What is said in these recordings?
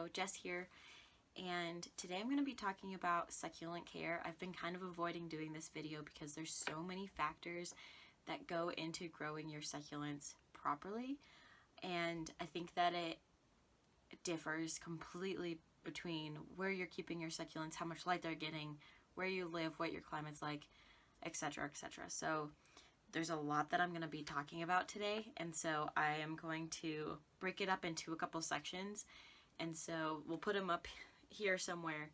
So Jess here, and today I'm going to be talking about succulent care. I've been kind of avoiding doing this video because there's so many factors that go into growing your succulents properly, and I think that it differs completely between where you're keeping your succulents, how much light they're getting, where you live, what your climate's like, etc., etc. So there's a lot that I'm going to be talking about today, and so I am going to break it up into a couple sections, and so we'll put them up here somewhere.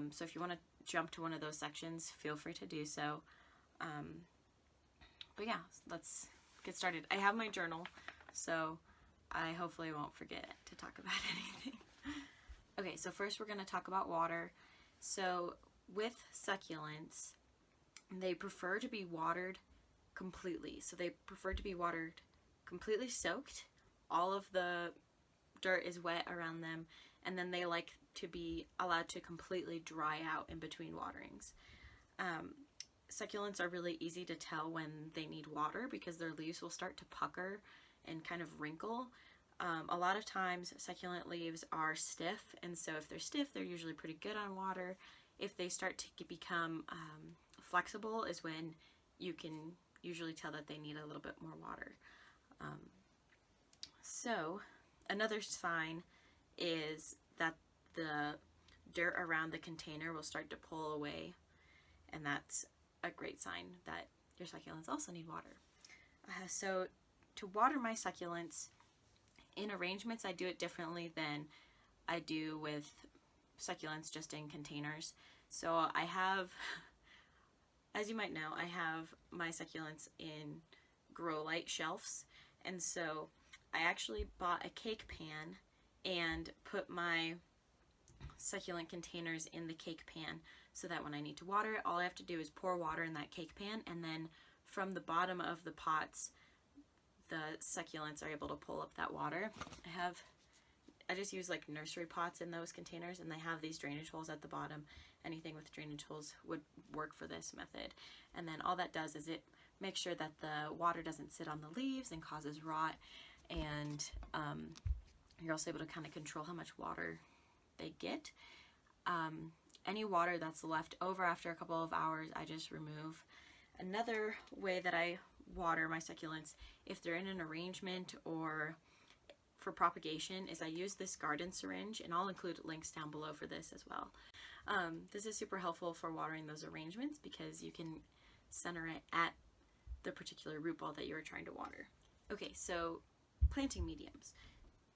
So if you want to jump to one of those sections, feel free to do so. But yeah, let's get started. I have my journal, so I hopefully won't forget to talk about anything. Okay, so first we're going to talk about water. So with succulents, they prefer to be watered completely. So they prefer to be watered completely soaked. All of the dirt is wet around them, and then they like to be allowed to completely dry out in between waterings. Succulents are really easy to tell when they need water because their leaves will start to pucker and kind of wrinkle. A lot of times succulent leaves are stiff, and so if they're stiff, they're usually pretty good on water. If they start to become flexible is when you can usually tell that they need a little bit more water. So another sign is that the dirt around the container will start to pull away, and that's a great sign that your succulents also need water. So to water my succulents in arrangements, I do it differently than I do with succulents just in containers. So I have, as you might know, I have my succulents in grow light shelves, and so I actually bought a cake pan and put my succulent containers in the cake pan so that when I need to water it, all I have to do is pour water in that cake pan, and then from the bottom of the pots, the succulents are able to pull up that water. I just use like nursery pots in those containers, and they have these drainage holes at the bottom. Anything with drainage holes would work for this method. And then all that does is it makes sure that the water doesn't sit on the leaves and causes rot, and you're also able to kind of control how much water they get. Any water that's left over after a couple of hours, I just remove. Another way that I water my succulents, if they're in an arrangement or for propagation, is I use this garden syringe, and I'll include links down below for this as well. This is super helpful for watering those arrangements because you can center it at the particular root ball that you're trying to water. Okay, so planting mediums.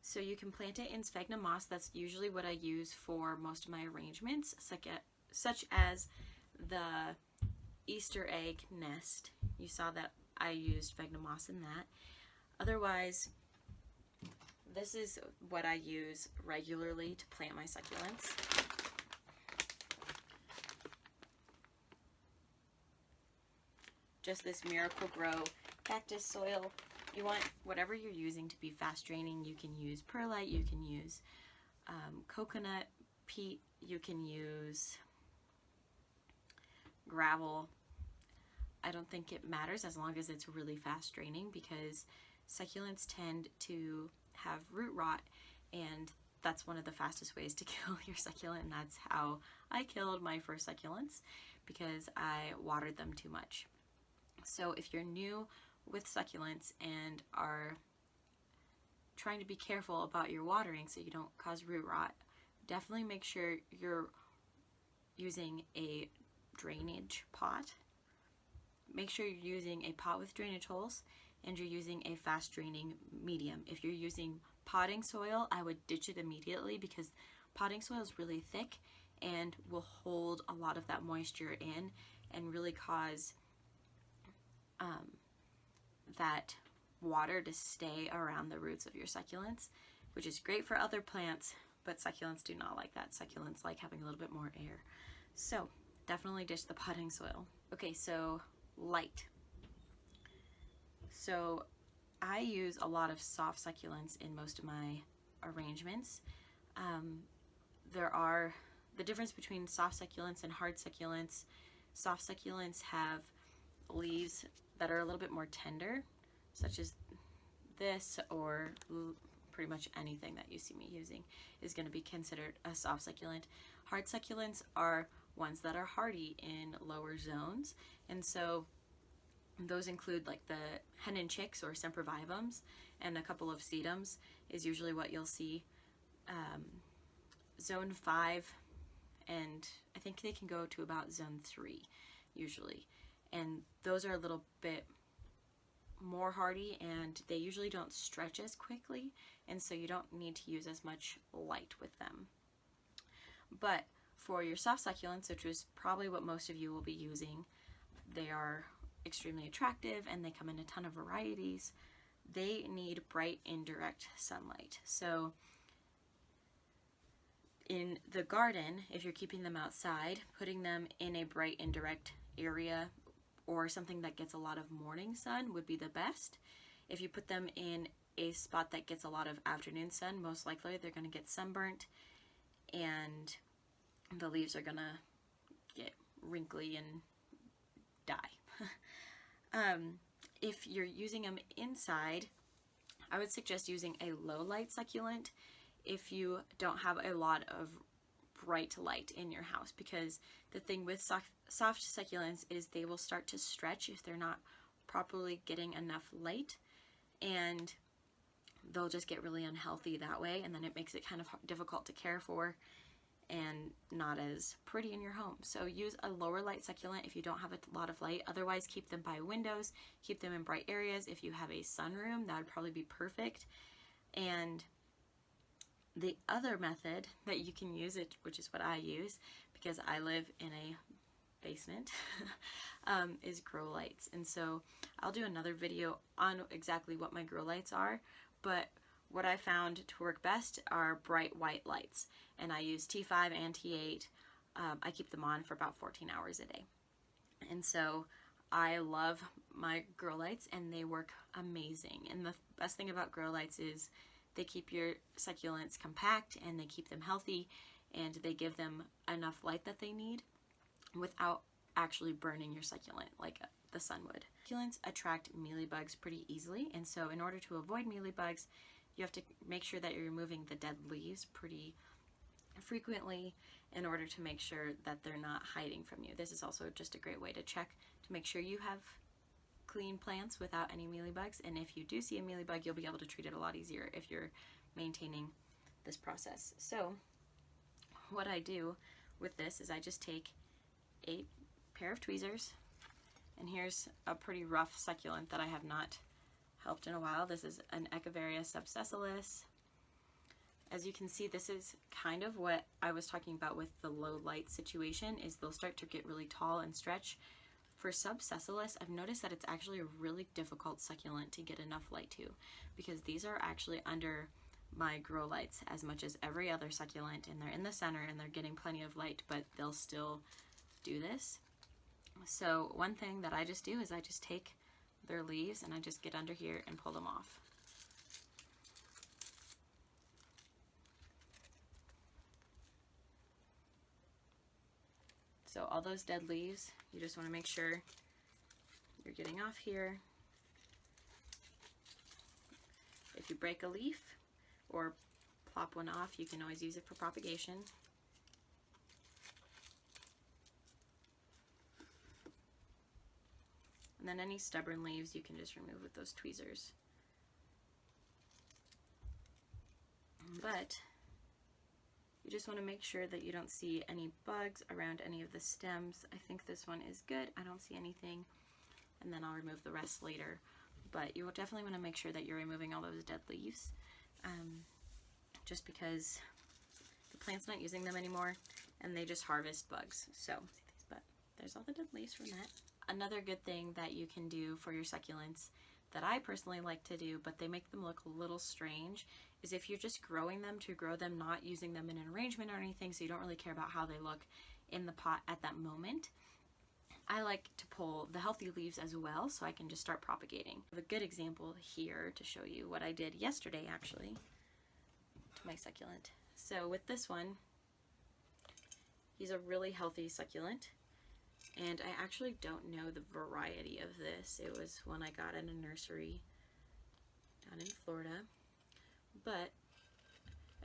So you can plant it in sphagnum moss. That's usually what I use for most of my arrangements, such as the Easter egg nest. You saw that I used sphagnum moss in that. Otherwise, this is what I use regularly to plant my succulents. Just this Miracle-Gro cactus soil. You want whatever you're using to be fast draining. You can use perlite, you can use coconut peat, you can use gravel. I don't think it matters as long as it's really fast draining, because succulents tend to have root rot, and that's one of the fastest ways to kill your succulent, and that's how I killed my first succulents, because I watered them too much. So if you're new with succulents and are trying to be careful about your watering so you don't cause root rot, definitely make sure you're using a drainage pot. Make sure you're using a pot with drainage holes, and you're using a fast draining medium. If you're using potting soil, I would ditch it immediately because potting soil is really thick and will hold a lot of that moisture in and really cause that water to stay around the roots of your succulents, which is great for other plants, but succulents do not like that. Succulents like having a little bit more air. So definitely ditch the potting soil. Okay, so light. So I use a lot of soft succulents in most of my arrangements. The difference between soft succulents and hard succulents. Soft succulents have leaves that are a little bit more tender, such as this, or pretty much anything that you see me using is going to be considered a soft succulent. Hard succulents are ones that are hardy in lower zones, and so those include like the hen and chicks or sempervivums, and a couple of sedums is usually what you'll see. Zone 5, and I think they can go to about zone 3 usually, and those are a little bit more hardy, and they usually don't stretch as quickly, and so you don't need to use as much light with them. But for your soft succulents, which is probably what most of you will be using, they are extremely attractive and they come in a ton of varieties. They need bright indirect sunlight. So in the garden, if you're keeping them outside, putting them in a bright indirect area or something that gets a lot of morning sun would be the best. If you put them in a spot that gets a lot of afternoon sun, most likely they're going to get sunburnt and the leaves are going to get wrinkly and die. If you're using them inside, I would suggest using a low light succulent if you don't have a lot of bright light in your house, because the thing with soft succulents is they will start to stretch if they're not properly getting enough light, and they'll just get really unhealthy that way, and then it makes it kind of difficult to care for and not as pretty in your home. So use a lower light succulent if you don't have a lot of light. Otherwise, keep them by windows, keep them in bright areas. If you have a sunroom, that would probably be perfect. And the other method that you can use, it, which is what I use because I live in a basement, is grow lights. And so I'll do another video on exactly what my grow lights are, but what I found to work best are bright white lights, and I use T5 and T8. I keep them on for about 14 hours a day, and so I love my grow lights and they work amazing. And the best thing about grow lights is they keep your succulents compact and they keep them healthy, and they give them enough light that they need without actually burning your succulent like the sun would. Succulents attract mealybugs pretty easily, and so in order to avoid mealybugs, you have to make sure that you're removing the dead leaves pretty frequently in order to make sure that they're not hiding from you. This is also just a great way to check to make sure you have clean plants without any mealybugs, and if you do see a mealybug, you'll be able to treat it a lot easier if you're maintaining this process. So what I do with this is I just take a pair of tweezers, and here's a pretty rough succulent that I have not helped in a while. This is an Echeveria subsessilis. As you can see, this is kind of what I was talking about with the low light situation, is they'll start to get really tall and stretch. For subsessilis, I've noticed that it's actually a really difficult succulent to get enough light to, because these are actually under my grow lights as much as every other succulent, and they're in the center and they're getting plenty of light, but they'll still do this. So one thing that I just do is I just take their leaves and I just get under here and pull them off. So all those dead leaves, you just want to make sure you're getting off here. If you break a leaf or plop one off, you can always use it for propagation. And then any stubborn leaves you can just remove with those tweezers. But you just want to make sure that you don't see any bugs around any of the stems. I think this one is good. I don't see anything. And then I'll remove the rest later. But you will definitely want to make sure that you're removing all those dead leaves. Just because the plant's not using them anymore and they just harvest bugs. So, but there's all the dead leaves from that. Another good thing that you can do for your succulents that I personally like to do, but they make them look a little strange, is if you're just growing them to grow them, not using them in an arrangement or anything, so you don't really care about how they look in the pot at that moment, I like to pull the healthy leaves as well so I can just start propagating. I have a good example here to show you what I did yesterday actually to my succulent. So with this one, he's a really healthy succulent. And I actually don't know the variety of this. It was one I got in a nursery down in Florida. but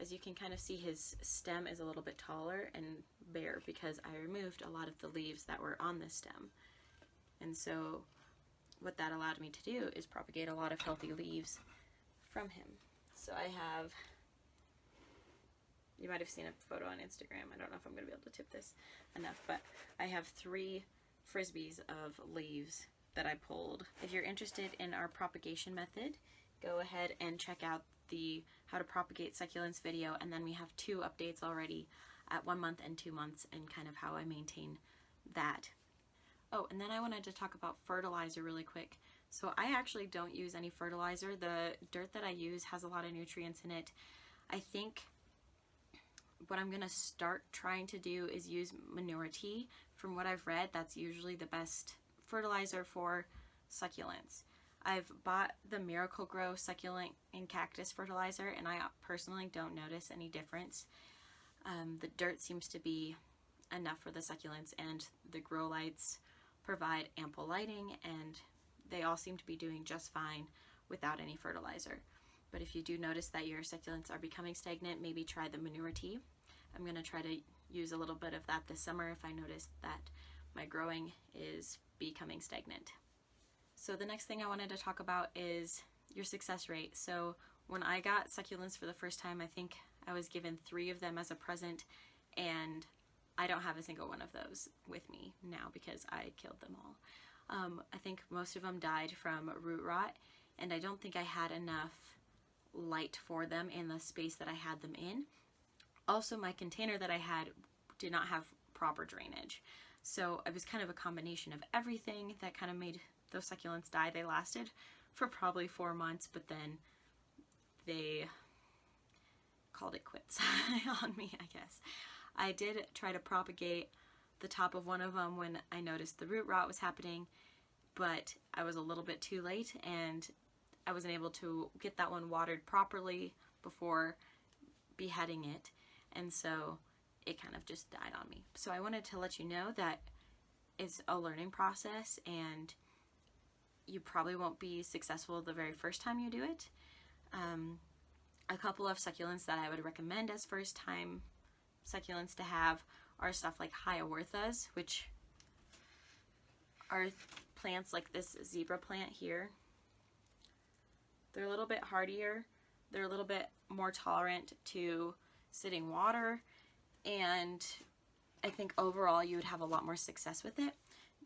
as you can kind of see, his stem is a little bit taller and bare because I removed a lot of the leaves that were on the stem. And so what that allowed me to do is propagate a lot of healthy leaves from him. So I have, you might have seen a photo on Instagram. I don't know if I'm going to be able to tip this enough, but I have 3 frisbees of leaves that I pulled. If you're interested in our propagation method, go ahead and check out the how to propagate succulents video, and then we have 2 updates already at 1 month and 2 months, and kind of how I maintain that. Oh, and then I wanted to talk about fertilizer really quick. So I actually don't use any fertilizer. The dirt that I use has a lot of nutrients in it. I think what I'm gonna start trying to do is use manure tea. From what I've read, that's usually the best fertilizer for succulents. I've bought the Miracle-Gro succulent and cactus fertilizer, and I personally don't notice any difference. The dirt seems to be enough for the succulents, and the grow lights provide ample lighting, and they all seem to be doing just fine without any fertilizer. But if you do notice that your succulents are becoming stagnant, maybe try the manure tea. I'm going to try to use a little bit of that this summer if I notice that my growing is becoming stagnant. So the next thing I wanted to talk about is your success rate. So when I got succulents for the first time, I think I was given 3 of them as a present, and I don't have a single one of those with me now because I killed them all. I think most of them died from root rot, and I don't think I had enough light for them in the space that I had them in. Also, my container that I had did not have proper drainage. So it was kind of a combination of everything that kind of made those succulents die. They lasted for probably 4 months, but then they called it quits on me, I guess. I did try to propagate the top of one of them when I noticed the root rot was happening, but I was a little bit too late, and I wasn't able to get that one watered properly before beheading it, and so it kind of just died on me. So I wanted to let you know that it's a learning process, and you probably won't be successful the very first time you do it. A couple of succulents that I would recommend as first time succulents to have are stuff like hyawarthas, which are plants like this zebra plant here. They're a little bit hardier, they're a little bit more tolerant to sitting water, and I think overall you would have a lot more success with it.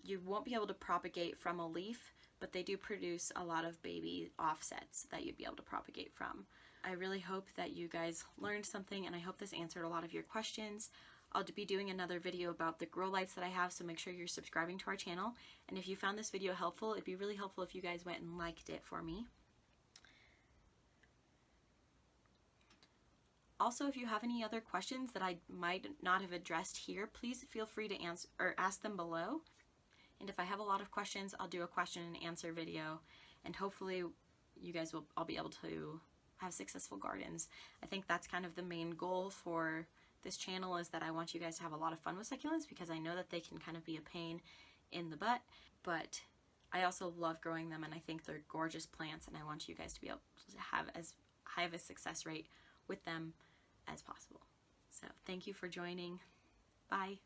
You won't be able to propagate from a leaf, but they do produce a lot of baby offsets that you'd be able to propagate from. I really hope that you guys learned something, and I hope this answered a lot of your questions. I'll be doing another video about the grow lights that I have, so make sure you're subscribing to our channel. And if you found this video helpful, it'd be really helpful if you guys went and liked it for me. Also, if you have any other questions that I might not have addressed here, please feel free to answer or ask them below. And if I have a lot of questions, I'll do a question and answer video, and hopefully you guys will all be able to have successful gardens. I think that's kind of the main goal for this channel, is that I want you guys to have a lot of fun with succulents, because I know that they can kind of be a pain in the butt, but I also love growing them, and I think they're gorgeous plants, and I want you guys to be able to have as high of a success rate with them as possible. So thank you for joining. Bye.